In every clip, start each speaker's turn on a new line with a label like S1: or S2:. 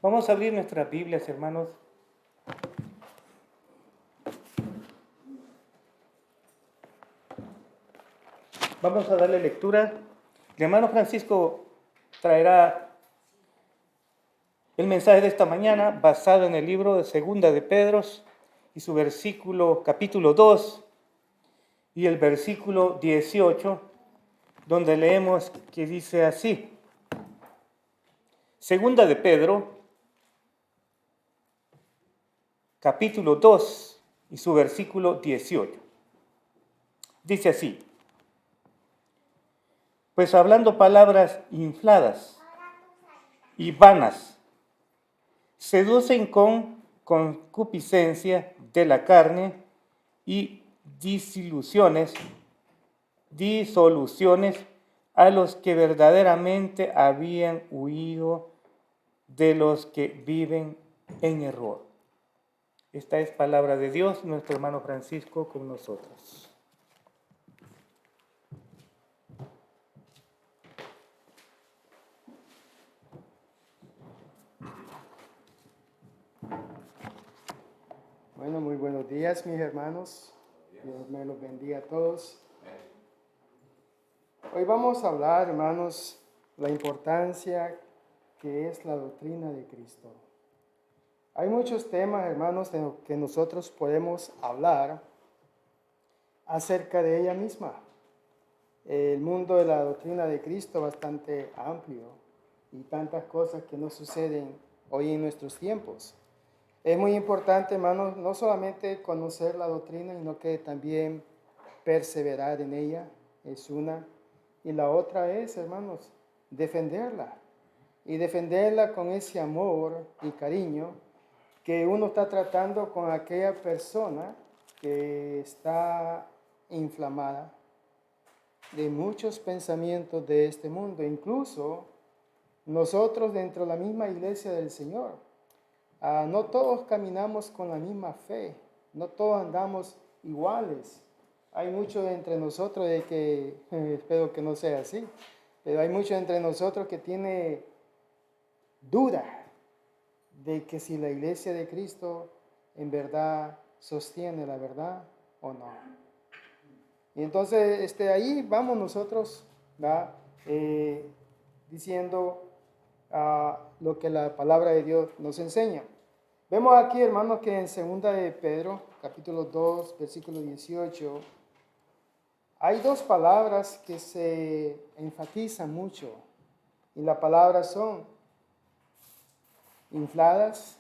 S1: Vamos a abrir nuestras Biblias, hermanos. Vamos a darle lectura. El hermano Francisco traerá el mensaje de esta mañana basado en el libro de Segunda de Pedro y su versículo, capítulo 2 y el versículo 18, donde leemos que dice así. Segunda de Pedro, capítulo 2 y su versículo 18. Dice así: pues hablando palabras infladas y vanas, seducen con concupiscencia de la carne y disoluciones a los que verdaderamente habían huido de los que viven en error. Esta es palabra de Dios, nuestro hermano Francisco con nosotros.
S2: Bueno, muy buenos días, mis hermanos. Dios me los bendiga a todos. Hoy vamos a hablar, hermanos, la importancia que es la doctrina de Cristo. Hay muchos temas, hermanos, de los que nosotros podemos hablar acerca de ella misma. El mundo de la doctrina de Cristo es bastante amplio y tantas cosas que nos suceden hoy en nuestros tiempos. Es muy importante, hermanos, no solamente conocer la doctrina, sino que también perseverar en ella, es una. Y la otra es, hermanos, defenderla. Y defenderla con ese amor y cariño que uno está tratando con aquella persona que está inflamada de muchos pensamientos de este mundo. Incluso nosotros dentro de la misma iglesia del Señor. No todos caminamos con la misma fe, no todos andamos iguales. Hay muchos entre nosotros de que, espero que no sea así, pero hay muchos entre nosotros que tiene duda de que si la iglesia de Cristo en verdad sostiene la verdad o no. Y entonces ahí vamos nosotros diciendo lo que la palabra de Dios nos enseña. Vemos aquí, hermanos, que en 2 de Pedro, capítulo 2, versículo 18, hay dos palabras que se enfatizan mucho. Y las palabras son infladas,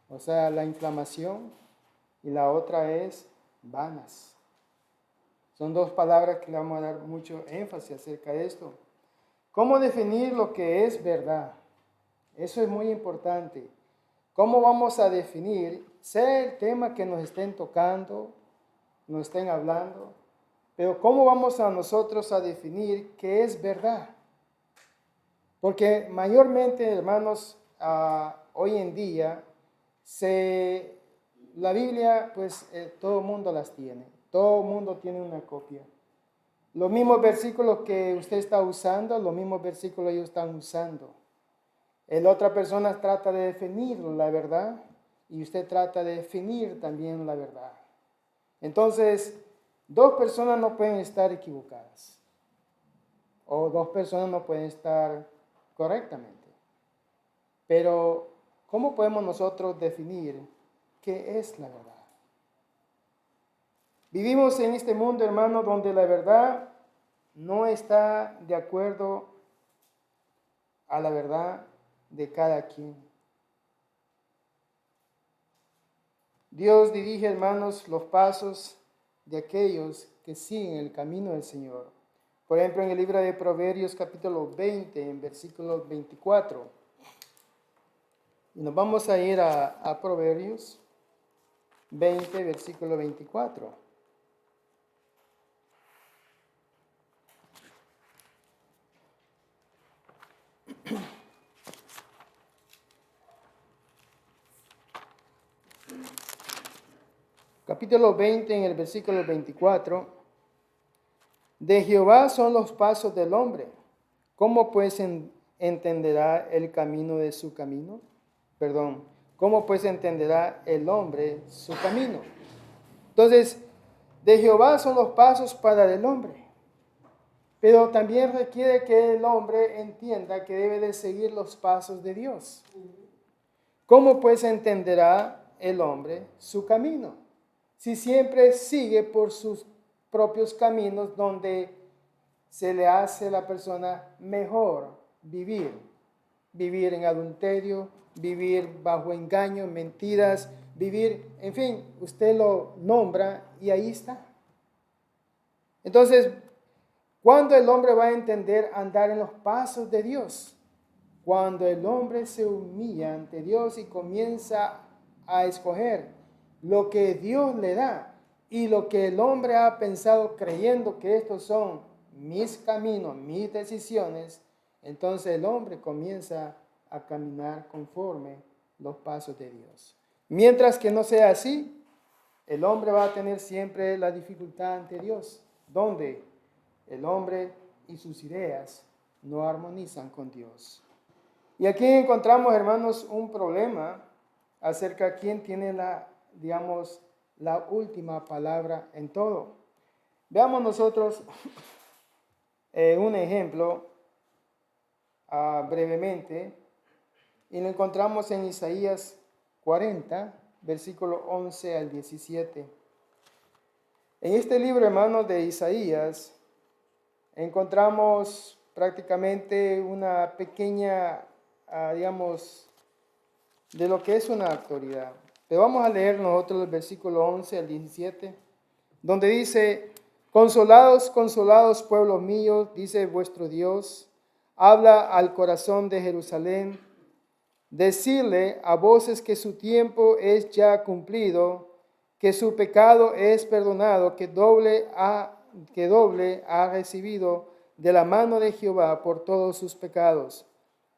S2: o sea, la inflamación, y la otra es vanas. Son dos palabras que le vamos a dar mucho énfasis acerca de esto. ¿Cómo definir lo que es verdad? Eso es muy importante. ¿Cómo vamos a definir, sea el tema que nos estén tocando, nos estén hablando, pero cómo vamos a nosotros a definir qué es verdad? Porque mayormente, hermanos, hoy en día, la Biblia, pues todo el mundo las tiene, todo el mundo tiene una copia. Los mismos versículos que usted está usando, los mismos versículos ellos están usando. La otra persona trata de definir la verdad y usted trata de definir también la verdad. Entonces, dos personas no pueden estar equivocadas o dos personas no pueden estar correctamente. Pero, ¿cómo podemos nosotros definir qué es la verdad? Vivimos en este mundo, hermano, donde la verdad no está de acuerdo a la verdad de cada quien. Dios dirige, hermanos, los pasos de aquellos que siguen el camino del Señor. Por ejemplo, en el libro de Proverbios, capítulo 20, en versículo 24. Y nos vamos a ir a Proverbios 20, versículo 24. Capítulo 20, en el versículo 24. De Jehová son los pasos del hombre. ¿Cómo pues entenderá el camino de su camino? ¿Cómo pues entenderá el hombre su camino? Entonces, de Jehová son los pasos para el hombre, pero también requiere que el hombre entienda que debe de seguir los pasos de Dios. ¿Cómo pues entenderá el hombre su camino? Si siempre sigue por sus propios caminos donde se le hace a la persona mejor vivir en adulterio, vivir bajo engaño, mentiras, vivir, en fin, usted lo nombra y ahí está. Entonces, ¿cuándo el hombre va a entender andar en los pasos de Dios? Cuando el hombre se humilla ante Dios y comienza a escoger lo que Dios le da y lo que el hombre ha pensado creyendo que estos son mis caminos, mis decisiones, entonces el hombre comienza a caminar conforme los pasos de Dios. Mientras que no sea así, el hombre va a tener siempre la dificultad ante Dios, donde el hombre y sus ideas no armonizan con Dios. Y aquí encontramos, hermanos, un problema acerca de quién tiene la última palabra en todo. Veamos nosotros un ejemplo brevemente, y lo encontramos en Isaías 40, versículo 11 al 17. En este libro, hermanos, de Isaías, encontramos prácticamente una pequeña, de lo que es una autoridad. Pero vamos a leer nosotros el versículo 11 al 17, donde dice: consolados, consolados, pueblo mío, dice vuestro Dios, habla al corazón de Jerusalén, decirle a voces que su tiempo es ya cumplido, que su pecado es perdonado, que doble ha recibido de la mano de Jehová por todos sus pecados.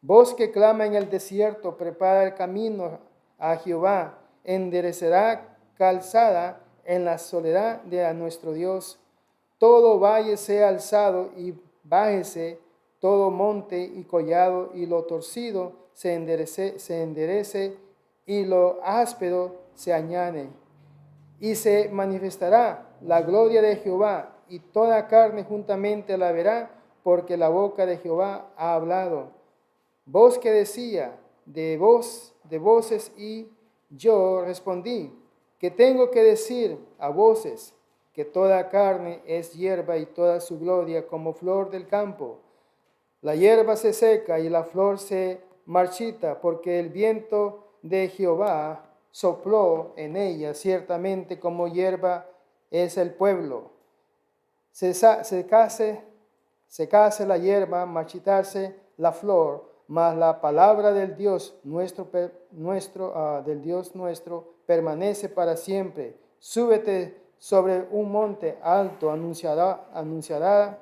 S2: Voz que clama en el desierto, prepara el camino a Jehová, enderezará calzada en la soledad de nuestro Dios. Todo valle sea alzado y bájese, todo monte y collado, y lo torcido se enderece y lo áspero se añade. Y se manifestará la gloria de Jehová, y toda carne juntamente la verá, porque la boca de Jehová ha hablado. Voz que decía, de voces, y yo respondí, ¿qué tengo que decir a voces? Que toda carne es hierba y toda su gloria como flor del campo. La hierba se seca y la flor se marchita, porque el viento de Jehová sopló en ella, ciertamente como hierba es el pueblo. Secase la hierba, marchitarse la flor, mas la palabra del Dios nuestro permanece para siempre. Súbete sobre un monte alto, anunciará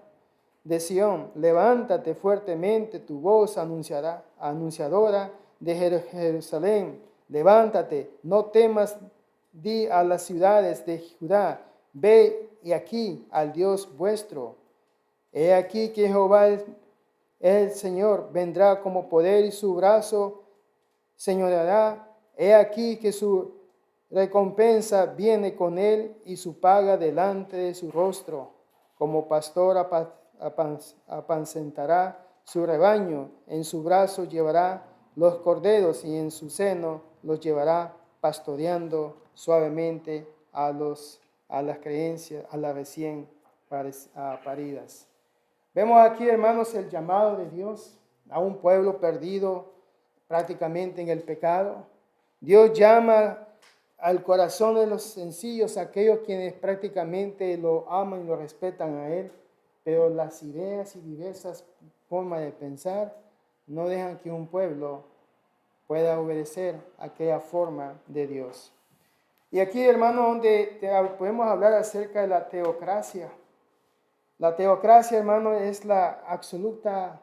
S2: de Sión, levántate fuertemente tu voz anunciadora de Jerusalén, levántate, no temas, di a las ciudades de Judá, ve y aquí al Dios vuestro. He aquí que Jehová el Señor vendrá como poder y su brazo señoreará. He aquí que su recompensa viene con él y su paga delante de su rostro. Como pastor apacentará su rebaño, en su brazo llevará los corderos y en su seno los llevará pastoreando suavemente a las creencias, a las recién paridas. Vemos aquí, hermanos, el llamado de Dios a un pueblo perdido prácticamente en el pecado. Dios llama al corazón de los sencillos, aquellos quienes prácticamente lo aman y lo respetan a Él, pero las ideas y diversas formas de pensar no dejan que un pueblo pueda obedecer aquella forma de Dios. Y aquí, hermano, donde podemos hablar acerca de la teocracia. La teocracia, hermano, es la absoluta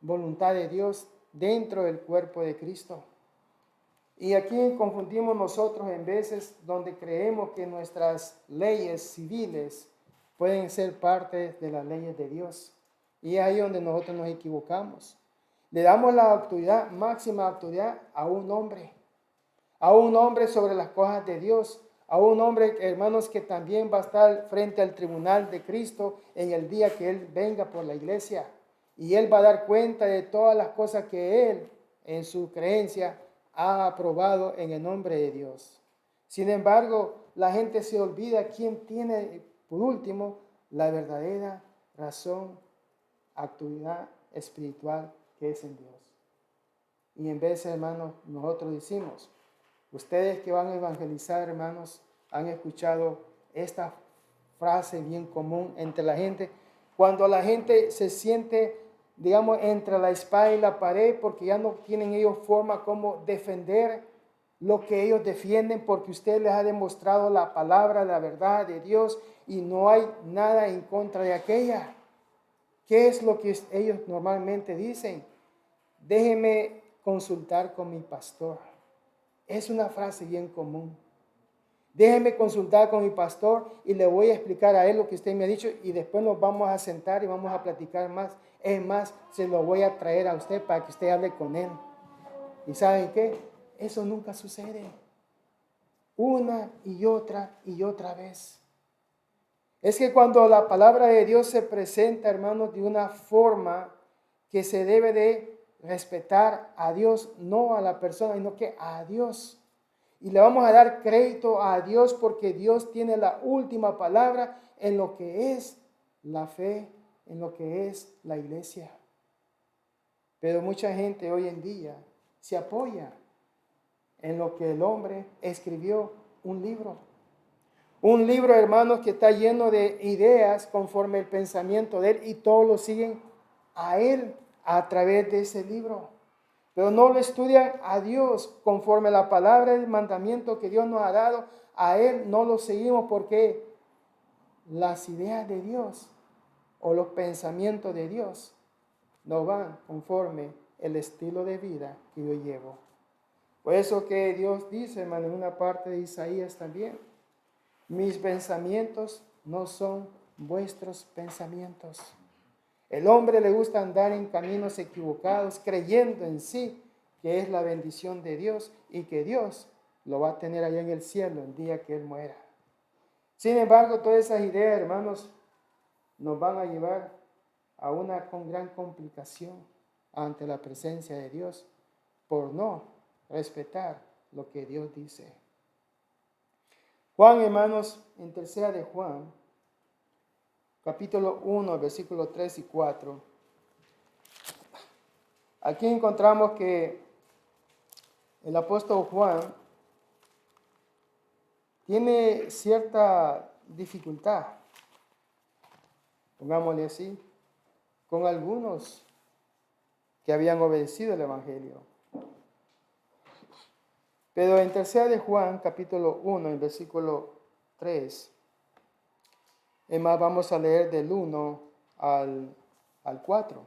S2: voluntad de Dios dentro del cuerpo de Cristo. Y aquí confundimos nosotros en veces donde creemos que nuestras leyes civiles pueden ser parte de las leyes de Dios. Y es ahí donde nosotros nos equivocamos. Le damos la autoridad, máxima autoridad, a un hombre, a un hombre sobre las cosas de Dios, a un hombre, hermanos, que también va a estar frente al tribunal de Cristo en el día que Él venga por la iglesia. Y Él va a dar cuenta de todas las cosas que Él, en su creencia, ha aprobado en el nombre de Dios. Sin embargo, la gente se olvida quién tiene, por último, la verdadera razón, actividad espiritual que es en Dios. Y en vez, hermanos, nosotros decimos, ustedes que van a evangelizar, hermanos, han escuchado esta frase bien común entre la gente. Cuando la gente se siente, digamos, entre la espada y la pared, porque ya no tienen ellos forma como defender lo que ellos defienden, porque usted les ha demostrado la palabra, la verdad de Dios, y no hay nada en contra de aquella. ¿Qué es lo que ellos normalmente dicen? Déjeme consultar con mi pastor. Es una frase bien común. Déjeme consultar con mi pastor y le voy a explicar a él lo que usted me ha dicho y después nos vamos a sentar y vamos a platicar más. Es más, se lo voy a traer a usted para que usted hable con él. ¿Y saben qué? Eso nunca sucede. Una y otra vez. Es que cuando la palabra de Dios se presenta, hermanos, de una forma que se debe de respetar a Dios, no a la persona, sino que a Dios. Y le vamos a dar crédito a Dios porque Dios tiene la última palabra en lo que es la fe, en lo que es la iglesia. Pero mucha gente hoy en día se apoya en lo que el hombre escribió, un libro. Un libro, hermanos, que está lleno de ideas conforme el pensamiento de él y todos lo siguen a él a través de ese libro. Pero no lo estudian a Dios conforme la palabra del mandamiento que Dios nos ha dado. A él no lo seguimos porque las ideas de Dios o los pensamientos de Dios no van conforme el estilo de vida que yo llevo. Por eso que Dios dice, hermano, en una parte de Isaías también, mis pensamientos no son vuestros pensamientos. El hombre le gusta andar en caminos equivocados, creyendo en sí que es la bendición de Dios y que Dios lo va a tener allá en el cielo el día que Él muera. Sin embargo, todas esas ideas, hermanos, nos van a llevar a una gran complicación ante la presencia de Dios por no respetar lo que Dios dice. Juan, hermanos, en tercera de Juan, capítulo 1, versículos 3 y 4. Aquí encontramos que el apóstol Juan tiene cierta dificultad, pongámosle así, con algunos que habían obedecido el evangelio. Pero en tercera de Juan, capítulo 1, en versículo 3, es más, vamos a leer del 1 al 4.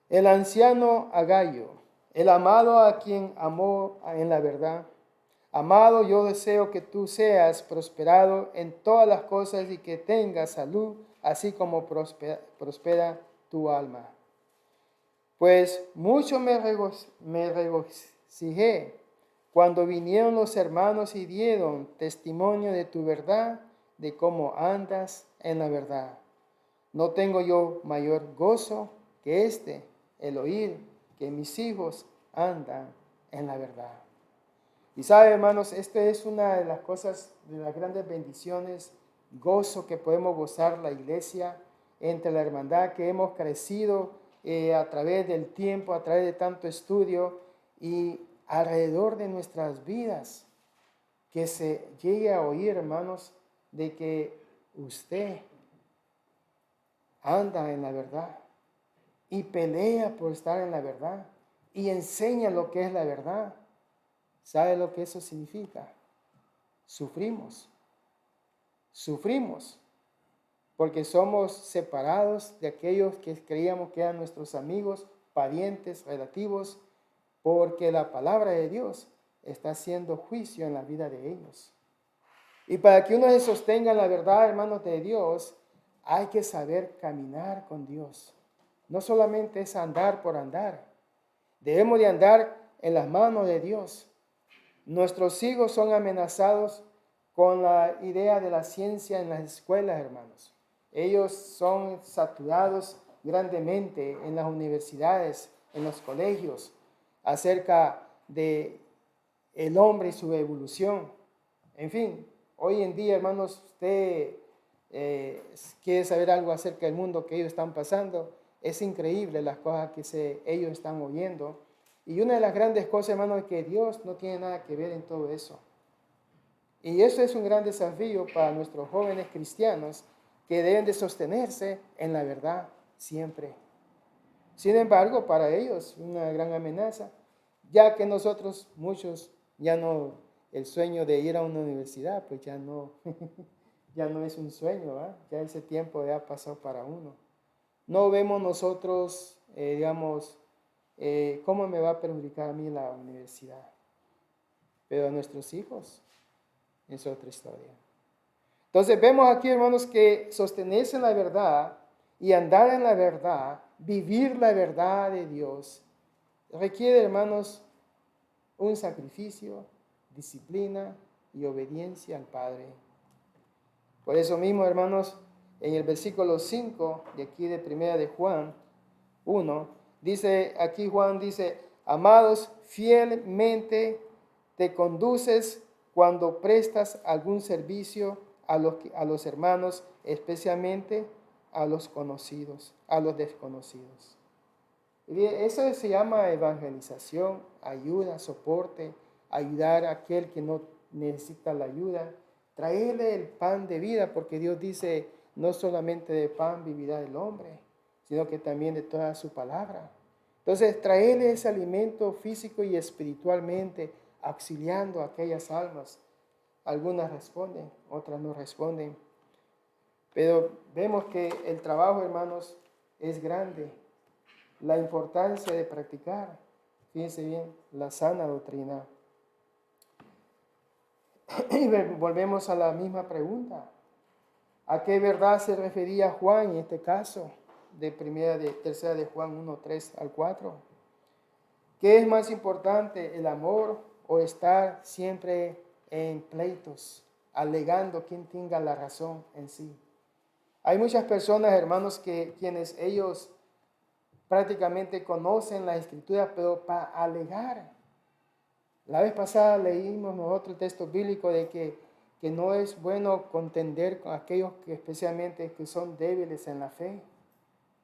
S2: El anciano Agayo, el amado a quien amó en la verdad. Amado, yo deseo que tú seas prosperado en todas las cosas y que tengas salud, así como prospera tu alma. Pues mucho me regocijé cuando vinieron los hermanos y dieron testimonio de tu verdad, de cómo andas en la verdad. No tengo yo mayor gozo que el oír que mis hijos andan en la verdad. Y sabe, hermanos, esta es una de las cosas, de las grandes bendiciones, gozo que podemos gozar la iglesia, entre la hermandad que hemos crecido a través del tiempo, a través de tanto estudio y alrededor de nuestras vidas, que se llegue a oír, hermanos, de que usted anda en la verdad y pelea por estar en la verdad y enseña lo que es la verdad. ¿Sabe lo que eso significa? Sufrimos porque somos separados de aquellos que creíamos que eran nuestros amigos, parientes, relativos, porque la palabra de Dios está haciendo juicio en la vida de ellos. Y para que uno se sostenga en la verdad, hermanos de Dios, hay que saber caminar con Dios. No solamente es andar por andar. Debemos de andar en las manos de Dios. Nuestros hijos son amenazados con la idea de la ciencia en las escuelas, hermanos. Ellos son saturados grandemente en las universidades, en los colegios, acerca de el hombre y su evolución. En fin, hoy en día, hermanos, usted quiere saber algo acerca del mundo que ellos están pasando. Es increíble las cosas que ellos están oyendo. Y una de las grandes cosas, hermanos, es que Dios no tiene nada que ver en todo eso. Y eso es un gran desafío para nuestros jóvenes cristianos que deben de sostenerse en la verdad siempre. Sin embargo, para ellos una gran amenaza, ya que nosotros muchos ya no, el sueño de ir a una universidad, pues ya no, ya no es un sueño, ¿verdad? Ya ese tiempo ya pasó para uno. No vemos nosotros, cómo me va a perjudicar a mí la universidad, pero a nuestros hijos es otra historia. Entonces vemos aquí, hermanos, que sostenerse en la verdad y andar en la verdad, vivir la verdad de Dios, requiere, hermanos, un sacrificio, disciplina y obediencia al Padre. Por eso mismo, hermanos, en el versículo 5 de aquí de primera de Juan 1, Juan dice, amados, fielmente te conduces cuando prestas algún servicio a los hermanos, especialmente a los conocidos, a los desconocidos. Y eso se llama evangelización, ayuda, soporte, ayudar a aquel que no necesita la ayuda, traerle el pan de vida, porque Dios dice, no solamente de pan vivirá el hombre, sino que también de toda su palabra. Entonces, traerle ese alimento físico y espiritualmente, auxiliando a aquellas almas. Algunas responden, otras no responden. Pero vemos que el trabajo, hermanos, es grande. La importancia de practicar, fíjense bien, la sana doctrina. Y volvemos a la misma pregunta. ¿A qué verdad se refería Juan en este caso? Tercera de Juan 1, 3 al 4. ¿Qué es más importante, el amor o estar siempre en pleitos, alegando quién tenga la razón en sí? Hay muchas personas, hermanos, quienes ellos prácticamente conocen la Escritura, pero para alegar. La vez pasada leímos nosotros el texto bíblico de que no es bueno contender con aquellos que especialmente que son débiles en la fe.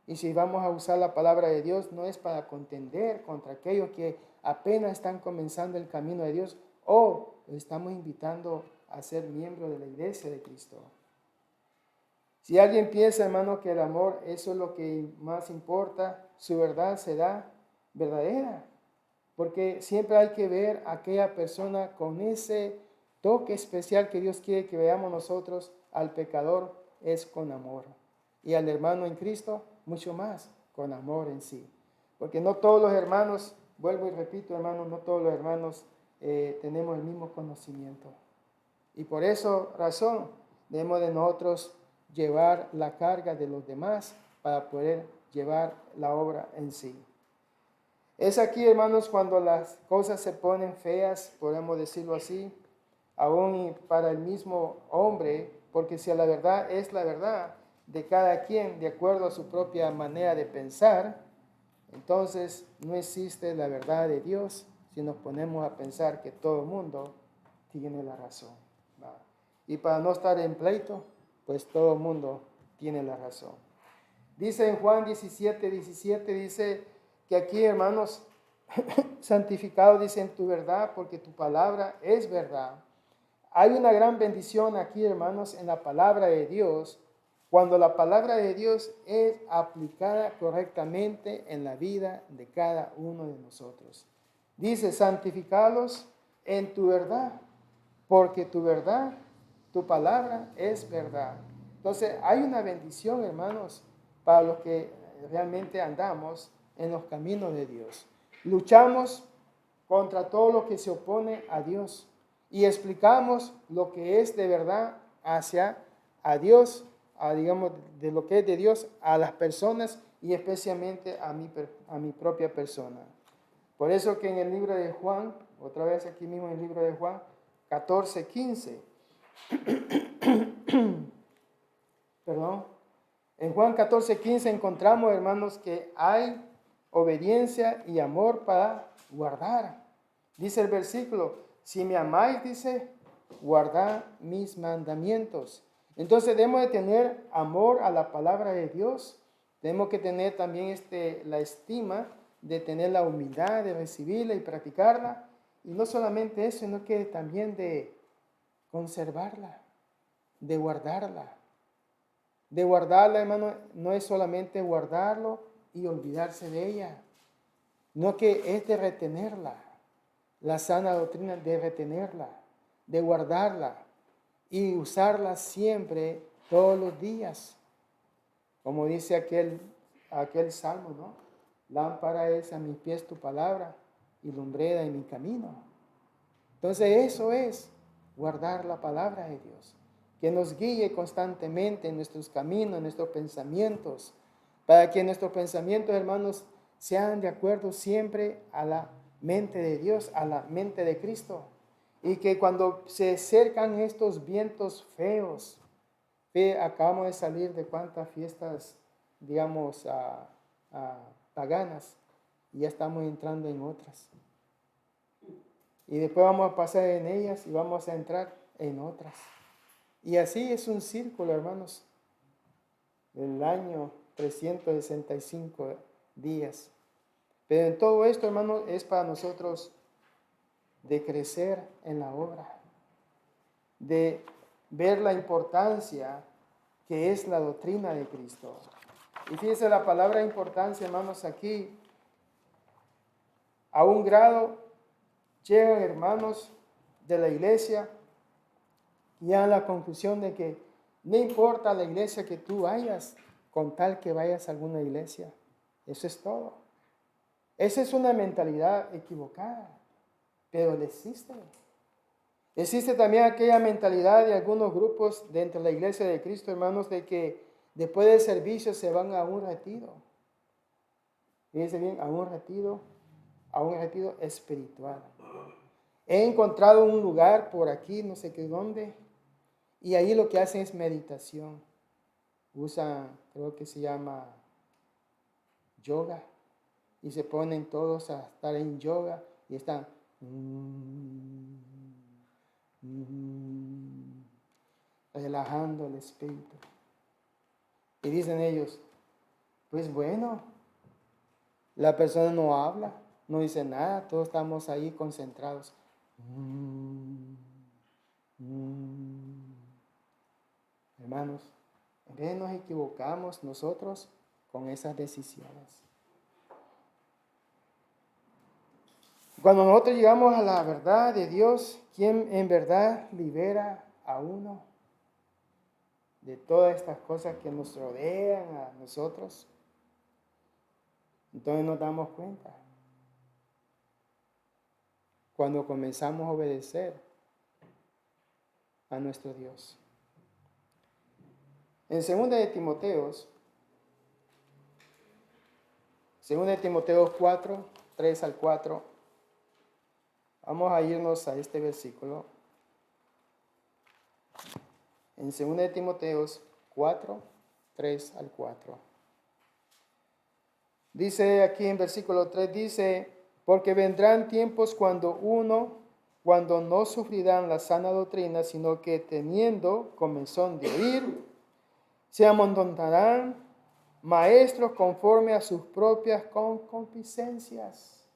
S2: Y si vamos a usar la palabra de Dios, no es para contender contra aquellos que apenas están comenzando el camino de Dios o los estamos invitando a ser miembros de la iglesia de Cristo. Si alguien piensa, hermano, que el amor, eso es lo que más importa, su verdad será verdadera. Porque siempre hay que ver a aquella persona con ese toque especial que Dios quiere que veamos nosotros al pecador, es con amor. Y al hermano en Cristo, mucho más, con amor en sí. Porque no todos los hermanos, vuelvo y repito, hermanos, no todos los hermanos tenemos el mismo conocimiento. Y por esa razón debemos de nosotros llevar la carga de los demás para poder llevar la obra en sí. Es aquí, hermanos, cuando las cosas se ponen feas, podemos decirlo así, aún para el mismo hombre, porque si la verdad es la verdad de cada quien de acuerdo a su propia manera de pensar, entonces no existe la verdad de Dios si nos ponemos a pensar que todo el mundo tiene la razón. Y para no estar en pleito, pues todo el mundo tiene la razón. Dice en Juan 17, dice que aquí, hermanos, santificado, dice en tu verdad, porque tu palabra es verdad. Hay una gran bendición aquí, hermanos, en la palabra de Dios, cuando la palabra de Dios es aplicada correctamente en la vida de cada uno de nosotros. Dice, santificados en tu verdad, porque tu verdad, tu palabra es verdad. Entonces, hay una bendición, hermanos, para los que realmente andamos en los caminos de Dios. Luchamos contra todo lo que se opone a Dios y explicamos lo que es de verdad hacia a Dios, digamos, de lo que es de Dios a las personas y especialmente a mi propia persona. Por eso que en el libro de Juan, otra vez aquí mismo en el libro de Juan, 14:15, perdón, en Juan 14:15 encontramos, hermanos, que hay obediencia y amor para guardar. Dice el versículo, si me amáis, dice, guardad mis mandamientos. Entonces debemos de tener amor a la palabra de Dios. Tenemos que tener también la estima de tener la humildad de recibirla y practicarla. Y no solamente eso, sino que también de conservarla, de guardarla. De guardarla, hermano, no es solamente guardarlo y olvidarse de ella, no que es de retenerla. La sana doctrina de retenerla, de guardarla y usarla siempre, todos los días. Como dice aquel salmo, ¿no? Lámpara es a mis pies tu palabra y lumbrera en mi camino. Entonces eso es guardar la palabra de Dios, que nos guíe constantemente en nuestros caminos, en nuestros pensamientos, para que nuestros pensamientos, hermanos, sean de acuerdo siempre a la mente de Dios, a la mente de Cristo. Y que cuando se acercan estos vientos feos, acabamos de salir de cuántas fiestas, digamos, paganas, y ya estamos entrando en otras. Y después vamos a pasar en ellas y vamos a entrar en otras. Y así es un círculo, hermanos, del año 365 días. Pero en todo esto, hermanos, es para nosotros de crecer en la obra, de ver la importancia que es la doctrina de Cristo. Y fíjense la palabra importancia, hermanos, aquí, a un grado llegan hermanos de la iglesia y a la conclusión de que no importa la iglesia que tú vayas, con tal que vayas a alguna iglesia. Eso es todo. Esa es una mentalidad equivocada, pero le existe. Existe también aquella mentalidad de algunos grupos dentro de la iglesia de Cristo, hermanos, de que después del servicio se van a un retiro. Fíjense bien, a un retiro espiritual. He encontrado un lugar por aquí, no sé qué dónde, y ahí lo que hacen es meditación. Usan, creo que se llama yoga, y se ponen todos a estar en yoga y están relajando el espíritu. Y dicen ellos, pues bueno, la persona no habla, no dice nada, todos estamos ahí concentrados. Hermanos, en vez nos equivocamos nosotros con esas decisiones. Cuando nosotros llegamos a la verdad de Dios, ¿quién en verdad libera a uno de todas estas cosas que nos rodean a nosotros? Entonces nos damos cuenta. Cuando comenzamos a obedecer a nuestro Dios. En 2 de Timoteo 4, 3 al 4, vamos a irnos a este versículo. En 2 de Timoteo 4, 3 al 4. Dice aquí en versículo 3, dice, porque vendrán tiempos cuando no sufrirán la sana doctrina, sino que teniendo comezón de oír, se amontonarán maestros conforme a sus propias concupiscencias.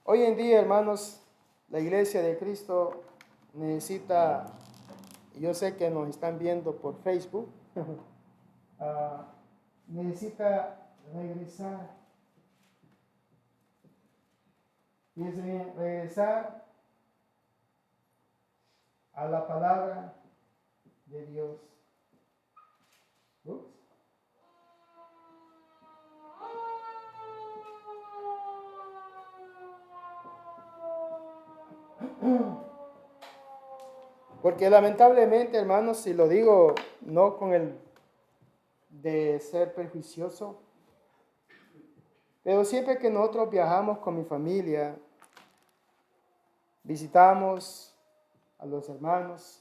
S2: Hoy en día, hermanos, la iglesia de Cristo necesita, yo sé que nos están viendo por Facebook, necesita regresar a la palabra de Dios. Ups. Porque lamentablemente, hermanos, si lo digo no con el de ser prejuicioso, Pero siempre que nosotros viajamos con mi familia, visitamos a los hermanos.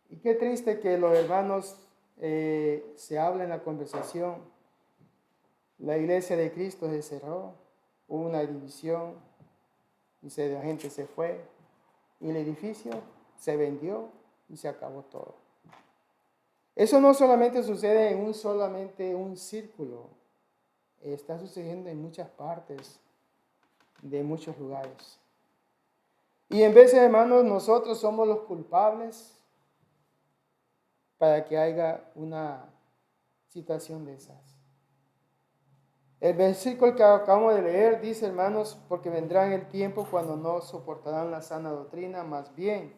S2: Y qué triste que los hermanos se hablan en la conversación. La iglesia de Cristo se cerró, hubo una división y la gente se fue. Y el edificio se vendió y se acabó todo. Eso no solamente sucede en solamente un círculo, está sucediendo en muchas partes, de muchos lugares. Y en vez de, hermanos, nosotros somos los culpables para que haya una situación de esas. El versículo que acabamos de leer dice, hermanos, porque vendrá el tiempo cuando no soportarán la sana doctrina, más bien,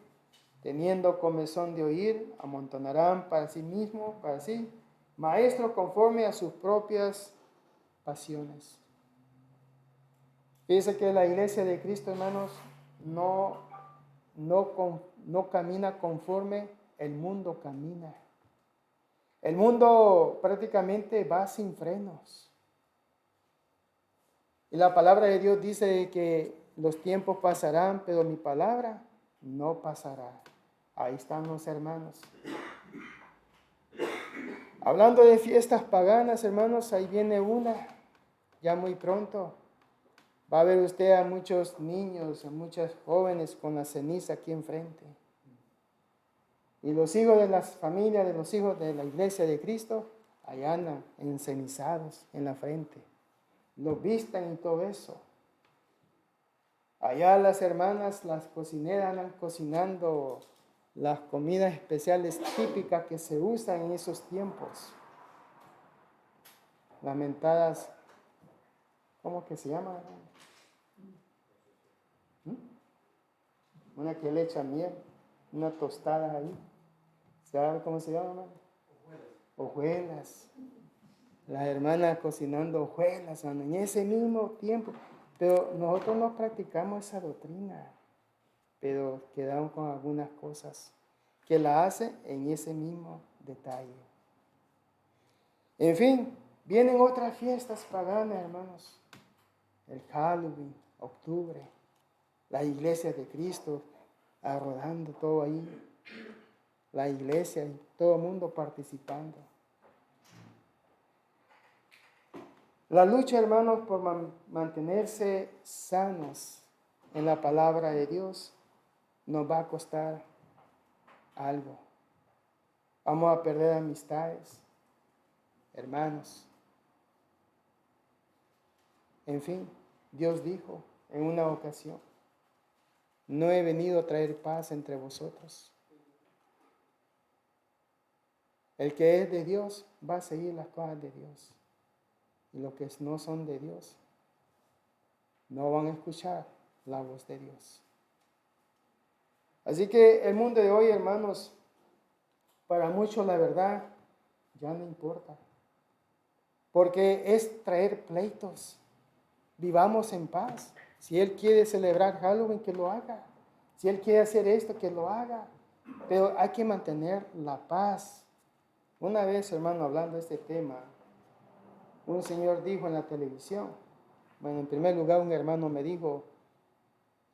S2: teniendo comezón de oír, amontonarán para sí mismos, para sí, maestros conforme a sus propias pasiones. Fíjense que la iglesia de Cristo, hermanos, no camina conforme el mundo camina. El mundo prácticamente va sin frenos. Y la palabra de Dios dice que los tiempos pasarán, pero mi palabra no pasará. Ahí están los hermanos. Hablando de fiestas paganas, hermanos, ahí viene una, ya muy pronto. Va a ver usted a muchos niños, a muchos jóvenes con la ceniza aquí enfrente. Y los hijos de las familias, de los hijos de la iglesia de Cristo, ahí andan encenizados en la frente. Los vistan y todo eso. Allá las hermanas, las cocineras, andan cocinando las comidas especiales típicas que se usan en esos tiempos. Lamentadas, ¿cómo que se llama? Una que le echa miel, unas tostadas ahí. ¿Sabe cómo se llama, hermano? Hojuelas. Las hermanas cocinando hojuelas, hermano, en ese mismo tiempo. Pero nosotros no practicamos esa doctrina, pero quedamos con algunas cosas que la hacen en ese mismo detalle. En fin, vienen otras fiestas paganas, hermanos. El Halloween, octubre, la iglesia de Cristo, rodando todo ahí. La iglesia y todo el mundo participando. La lucha, hermanos, por mantenerse sanos en la palabra de Dios nos va a costar algo. Vamos a perder amistades, hermanos. En fin, Dios dijo en una ocasión, no he venido a traer paz entre vosotros. El que es de Dios va a seguir las cosas de Dios. Y los que no son de Dios no van a escuchar la voz de Dios. Así que el mundo de hoy, hermanos, para muchos la verdad ya no importa. Porque es traer pleitos. Vivamos en paz. Si Él quiere celebrar Halloween, que lo haga. Si Él quiere hacer esto, que lo haga. Pero hay que mantener la paz. Una vez, hermano, hablando de este tema, un señor dijo en la televisión, bueno, en primer lugar un hermano me dijo,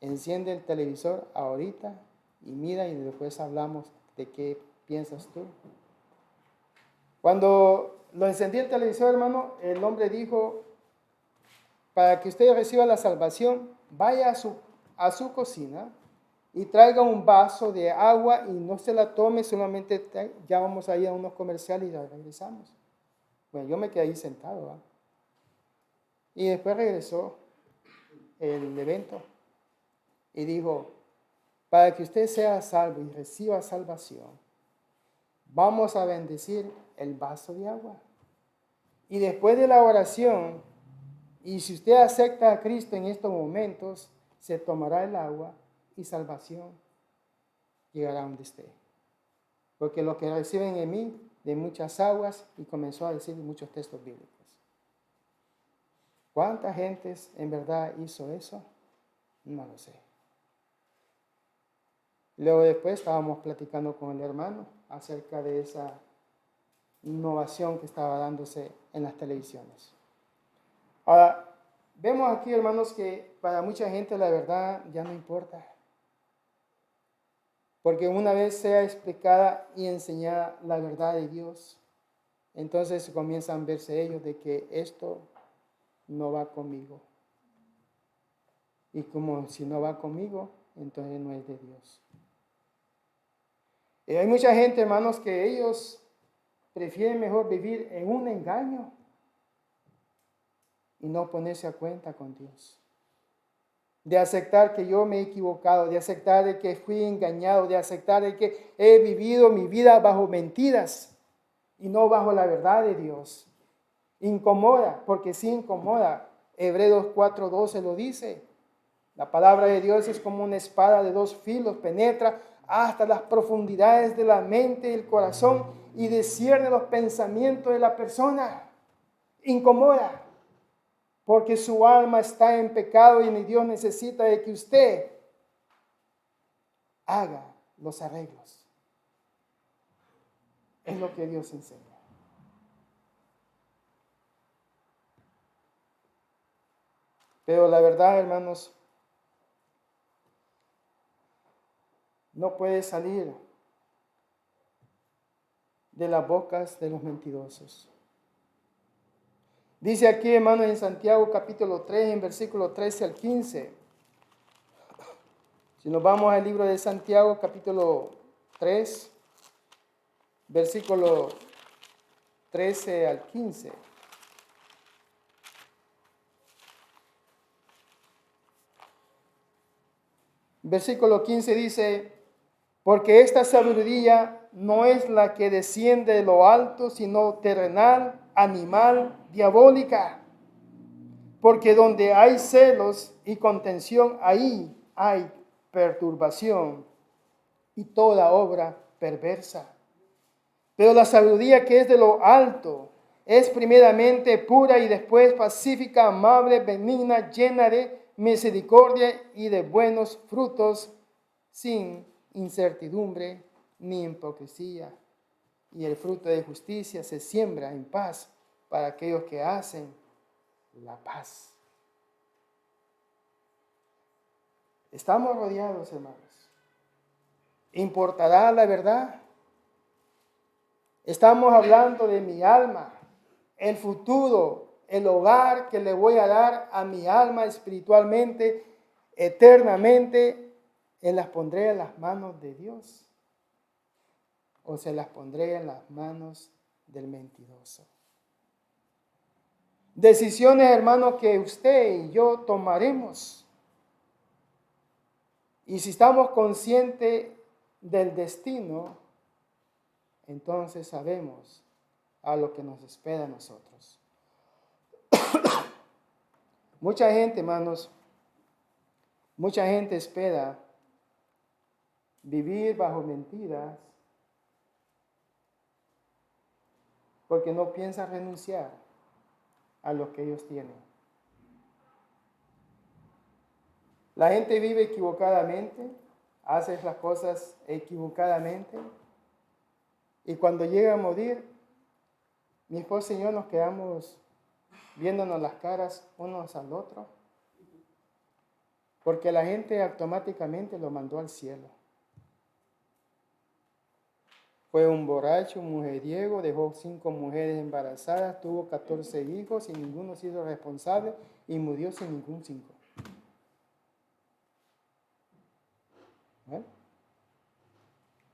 S2: enciende el televisor ahorita y mira y después hablamos de qué piensas tú. Cuando lo encendí el televisor, hermano, el hombre dijo, para que usted reciba la salvación, vaya a su cocina y traiga un vaso de agua y no se la tome, solamente ya vamos a ir a unos comerciales y ya regresamos. Bueno, yo me quedé ahí sentado, ¿verdad? Y después regresó el evento y dijo, para que usted sea salvo y reciba salvación, vamos a bendecir el vaso de agua. Y después de la oración, y si usted acepta a Cristo en estos momentos, se tomará el agua y salvación llegará donde esté. Porque lo que reciben en mí, de muchas aguas, y comenzó a decir muchos textos bíblicos. ¿Cuánta gente en verdad hizo eso? No lo sé. Luego después estábamos platicando con el hermano acerca de esa innovación que estaba dándose en las televisiones. Ahora, vemos aquí, hermanos, que para mucha gente la verdad ya no importa. Porque una vez sea explicada y enseñada la verdad de Dios, entonces comienzan a verse ellos de que esto no va conmigo. Y como si no va conmigo, entonces no es de Dios. Y hay mucha gente, hermanos, que ellos prefieren mejor vivir en un engaño y no ponerse a cuenta con Dios. De aceptar que yo me he equivocado, de aceptar de que fui engañado, de aceptar de que he vivido mi vida bajo mentiras y no bajo la verdad de Dios. Incomoda, porque sí incomoda. Hebreos 4:12 lo dice. La palabra de Dios es como una espada de dos filos, penetra hasta las profundidades de la mente y el corazón y discierne los pensamientos de la persona. Incomoda, porque su alma está en pecado y Dios necesita de que usted haga los arreglos. Es lo que Dios enseña. Pero la verdad, hermanos, no puede salir de las bocas de los mentirosos. Dice aquí, hermanos, en Santiago capítulo 3, en versículo 13 al 15. Si nos vamos al libro de Santiago capítulo 3, versículo 13 al 15. Versículo 15 dice, porque esta sabiduría no es la que desciende de lo alto, sino terrenal, animal, diabólica. Porque donde hay celos y contención, ahí hay perturbación y toda obra perversa. Pero la sabiduría que es de lo alto es primeramente pura y después pacífica, amable, benigna, llena de misericordia y de buenos frutos, sin incertidumbre ni hipocresía. Y el fruto de justicia se siembra en paz para aquellos que hacen la paz. Estamos rodeados, hermanos. ¿Importará la verdad? Estamos hablando de mi alma, el futuro, el hogar que le voy a dar a mi alma espiritualmente, eternamente. ¿Las pondré en las manos de Dios o se las pondré en las manos del mentiroso? Decisiones, hermanos, que usted y yo tomaremos. Y si estamos conscientes del destino, entonces sabemos a lo que nos espera a nosotros. Mucha gente, hermanos, mucha gente espera vivir bajo mentiras porque no piensa renunciar a lo que ellos tienen. La gente vive equivocadamente, hace las cosas equivocadamente y cuando llega a morir, mi esposa y yo nos quedamos viéndonos las caras unos al otro porque la gente automáticamente lo mandó al cielo. Fue un borracho, un mujeriego, dejó 5 mujeres embarazadas, tuvo 14 hijos y ninguno se hizo responsable y murió sin ningún 5.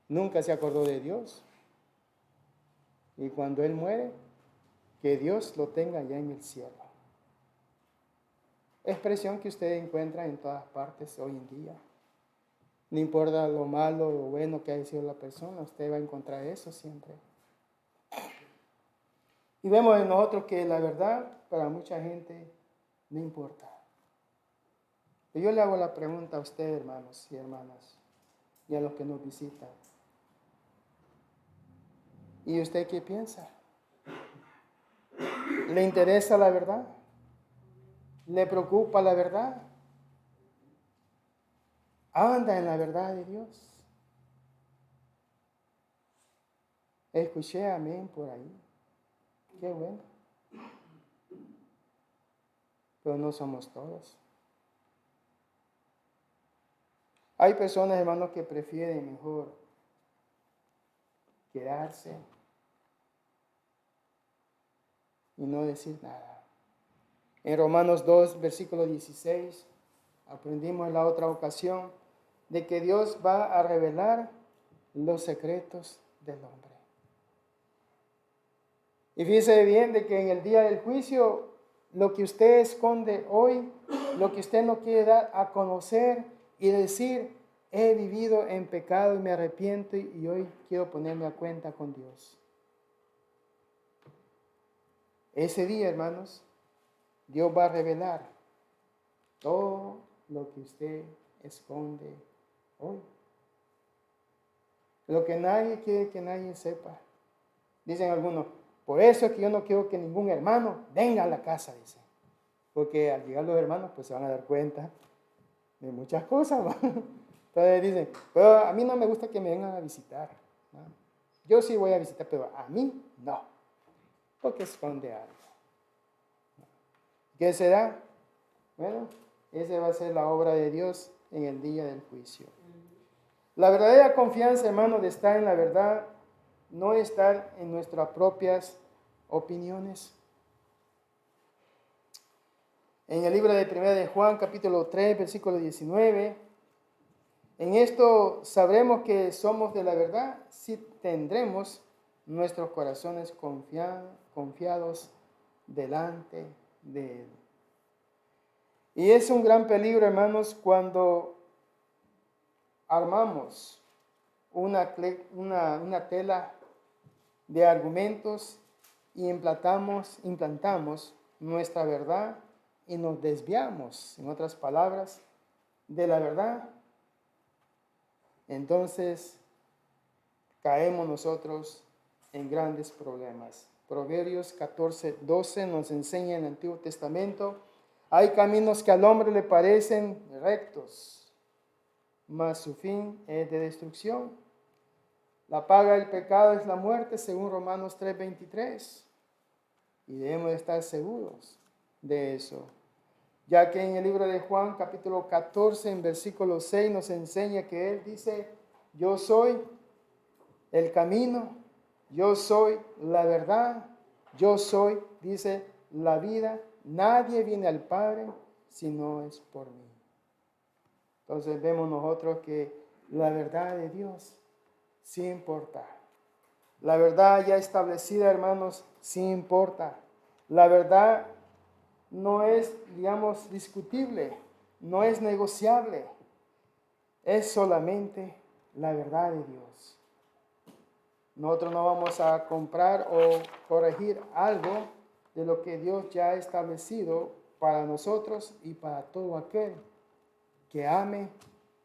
S2: Nunca se acordó de Dios. Y cuando él muere, que Dios lo tenga ya en el cielo. Expresión que usted encuentra en todas partes hoy en día. No importa lo malo o lo bueno que haya sido la persona, usted va a encontrar eso siempre. Y vemos en nosotros que la verdad para mucha gente no importa. Y yo le hago la pregunta a usted, hermanos y hermanas, y a los que nos visitan. ¿Y usted qué piensa? ¿Le interesa la verdad? ¿Le preocupa la verdad? ¿Anda en la verdad de Dios? Escuché amén por ahí. Qué bueno. pero no somos todos. Hay personas, hermanos, que prefieren mejor quedarse y no decir nada. En Romanos 2, versículo 16, aprendimos en la otra ocasión de que Dios va a revelar los secretos del hombre. Y fíjese bien de que en el día del juicio, lo que usted esconde hoy, lo que usted no quiere dar a conocer y decir, he vivido en pecado y me arrepiento y hoy quiero ponerme a cuenta con Dios. Ese día, hermanos, Dios va a revelar todo lo que usted esconde hoy. Lo que nadie quiere que nadie sepa. Dicen algunos, por eso es que yo no quiero que ningún hermano venga a la casa, dicen. Porque al llegar los hermanos, pues se van a dar cuenta de muchas cosas, ¿no? Entonces dicen, pero a mí no me gusta que me vengan a visitar, ¿no? Yo sí voy a visitar, pero a mí no, porque esconde algo. ¿Qué será? Bueno, esa va a ser la obra de Dios en el día del juicio. La verdadera confianza, hermano, de estar en la verdad, no estar en nuestras propias opiniones. En el libro de 1 de Juan, capítulo 3, versículo 19, en esto sabremos que somos de la verdad si tendremos nuestros corazones confiados delante de Él. Y es un gran peligro, hermanos, cuando armamos una tela de argumentos y implantamos nuestra verdad y nos desviamos, en otras palabras, de la verdad. Entonces caemos nosotros en grandes problemas. Proverbios 14:12 nos enseña en el Antiguo Testamento, hay caminos que al hombre le parecen rectos, mas su fin es de destrucción. La paga del pecado es la muerte, según Romanos 3:23. Y debemos estar seguros de eso, ya que en el libro de Juan, capítulo 14, en versículo 6, nos enseña que Él dice, yo soy el camino, yo soy la verdad, yo soy, dice, la vida. Nadie viene al Padre si no es por mí. Entonces vemos nosotros que la verdad de Dios sí importa. La verdad ya establecida, hermanos, sí importa. La verdad no es, digamos, discutible, no es negociable. Es solamente la verdad de Dios. Nosotros no vamos a comprar o corregir algo de lo que Dios ya ha establecido para nosotros y para todo aquel que ame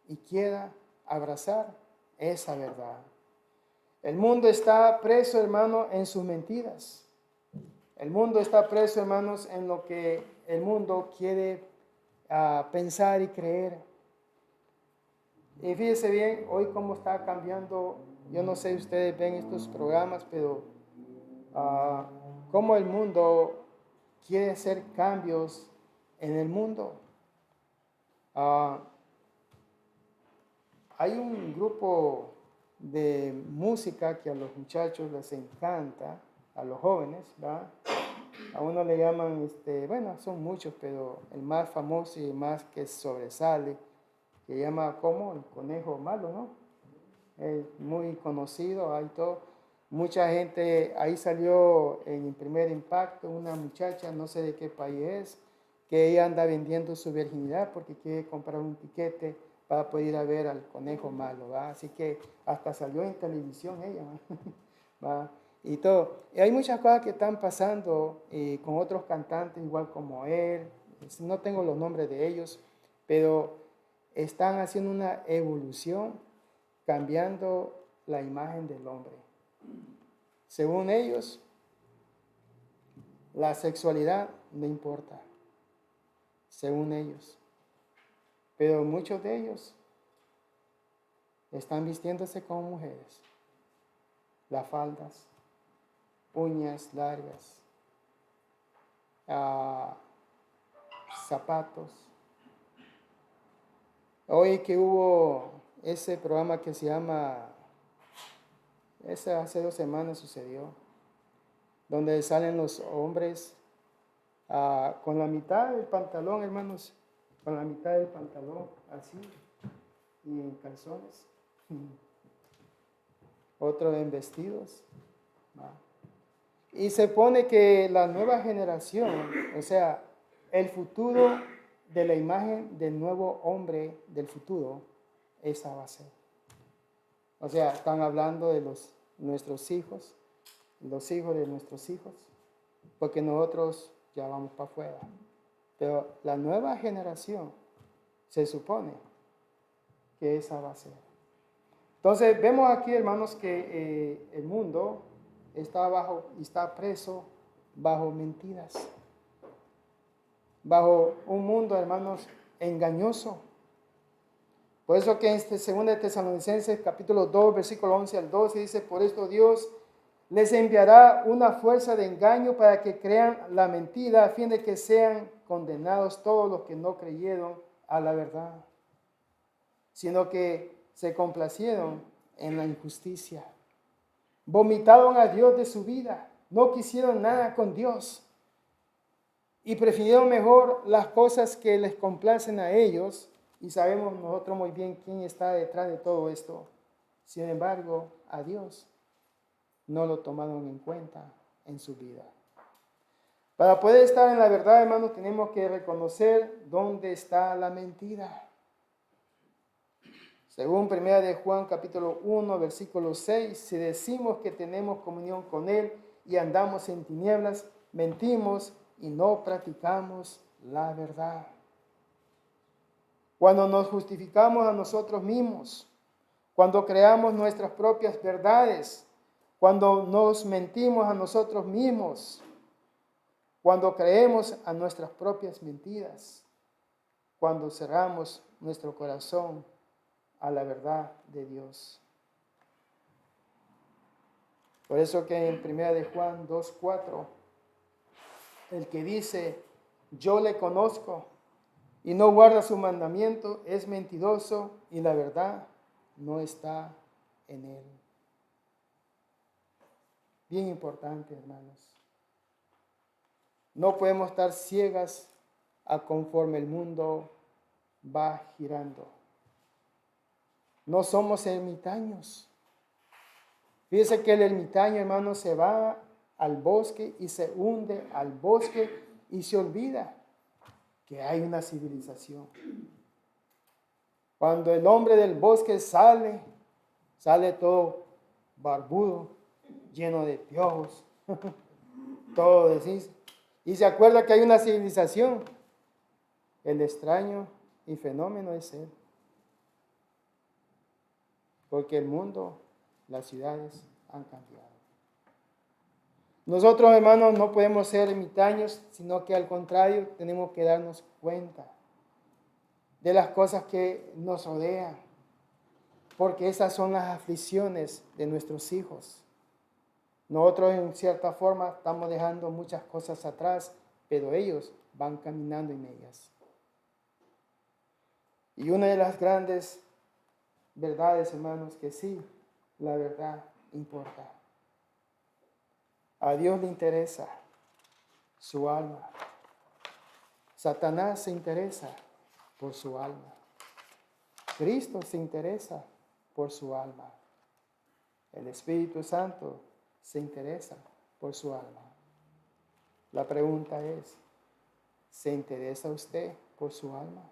S2: y quiera abrazar esa verdad. El mundo está preso, hermano, en sus mentiras. El mundo está preso, hermanos, en lo que el mundo quiere pensar y creer. Y fíjese bien, hoy cómo está cambiando, yo no sé si ustedes ven estos programas, pero cómo el mundo quiere hacer cambios en el mundo. Hay un grupo de música que a los muchachos les encanta, a los jóvenes, ¿verdad? A uno le llaman, bueno, son muchos, pero el más famoso y el más que sobresale, que llama como el conejo malo, ¿no? Es muy conocido, hay todo. Mucha gente, ahí salió en el primer impacto una muchacha, no sé de qué país es, que ella anda vendiendo su virginidad porque quiere comprar un tiquete para poder ir a ver al conejo malo, ¿va? Así que hasta salió en televisión ella, ¿va? Y todo. Y hay muchas cosas que están pasando con otros cantantes igual como él, no tengo los nombres de ellos, pero están haciendo una evolución, cambiando la imagen del hombre. Según ellos, la sexualidad no importa, según ellos. Pero muchos de ellos están vistiéndose como mujeres. Las faldas, uñas largas, zapatos. Hoy que hubo ese programa que se llama, hace 2 semanas sucedió, donde salen los hombres con la mitad del pantalón, hermanos, con la mitad del pantalón, así, y en calzones. Otros en vestidos. Y se pone que la nueva generación, o sea, el futuro de la imagen del nuevo hombre del futuro, esa va a ser. O sea, están hablando de nuestros hijos, los hijos de nuestros hijos, porque nosotros ya vamos para afuera. Pero la nueva generación se supone que esa va a ser. Entonces, vemos aquí, hermanos, que el mundo está preso bajo mentiras. Bajo un mundo, hermanos, engañoso. Por eso que en 2 Tesalonicenses, capítulo 2, versículo 11 al 12, dice, por esto Dios les enviará una fuerza de engaño para que crean la mentira, a fin de que sean condenados todos los que no creyeron a la verdad, sino que se complacieron en la injusticia. Vomitaron a Dios de su vida, no quisieron nada con Dios y prefirieron mejor las cosas que les complacen a ellos, y sabemos nosotros muy bien quién está detrás de todo esto. Sin embargo, a Dios no lo tomaron en cuenta en su vida. Para poder estar en la verdad, hermanos, tenemos que reconocer dónde está la mentira. Según 1 de Juan capítulo 1, versículo 6, si decimos que tenemos comunión con Él y andamos en tinieblas, mentimos y no practicamos la verdad. Cuando nos justificamos a nosotros mismos, cuando creamos nuestras propias verdades, cuando nos mentimos a nosotros mismos, cuando creemos a nuestras propias mentiras, cuando cerramos nuestro corazón a la verdad de Dios. Por eso que en 1 de Juan 2:4, el que dice, yo le conozco y no guarda su mandamiento, es mentiroso y la verdad no está en él. Bien importante, hermanos. No podemos estar ciegas a conforme el mundo va girando. No somos ermitaños. Fíjese que el ermitaño, hermano, se va al bosque y se hunde al bosque y se olvida que hay una civilización. Cuando el hombre del bosque sale todo barbudo, lleno de piojos, todo decís, y se acuerda que hay una civilización. El extraño y fenómeno es él. Porque el mundo, las ciudades han cambiado. Nosotros, hermanos, no podemos ser ermitaños, sino que al contrario tenemos que darnos cuenta de las cosas que nos rodean, porque esas son las aflicciones de nuestros hijos. Nosotros en cierta forma estamos dejando muchas cosas atrás, pero ellos van caminando en ellas. Y una de las grandes verdades, hermanos, que sí, la verdad importa. A Dios le interesa su alma. Satanás se interesa por su alma. Cristo se interesa por su alma. El Espíritu Santo se interesa por su alma. La pregunta es, ¿se interesa usted por su alma?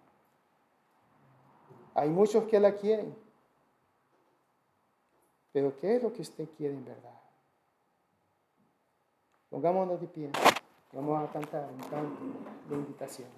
S2: Hay muchos que la quieren, pero ¿qué es lo que usted quiere en verdad? Pongámonos de pie. Vamos a cantar un canto de invitación.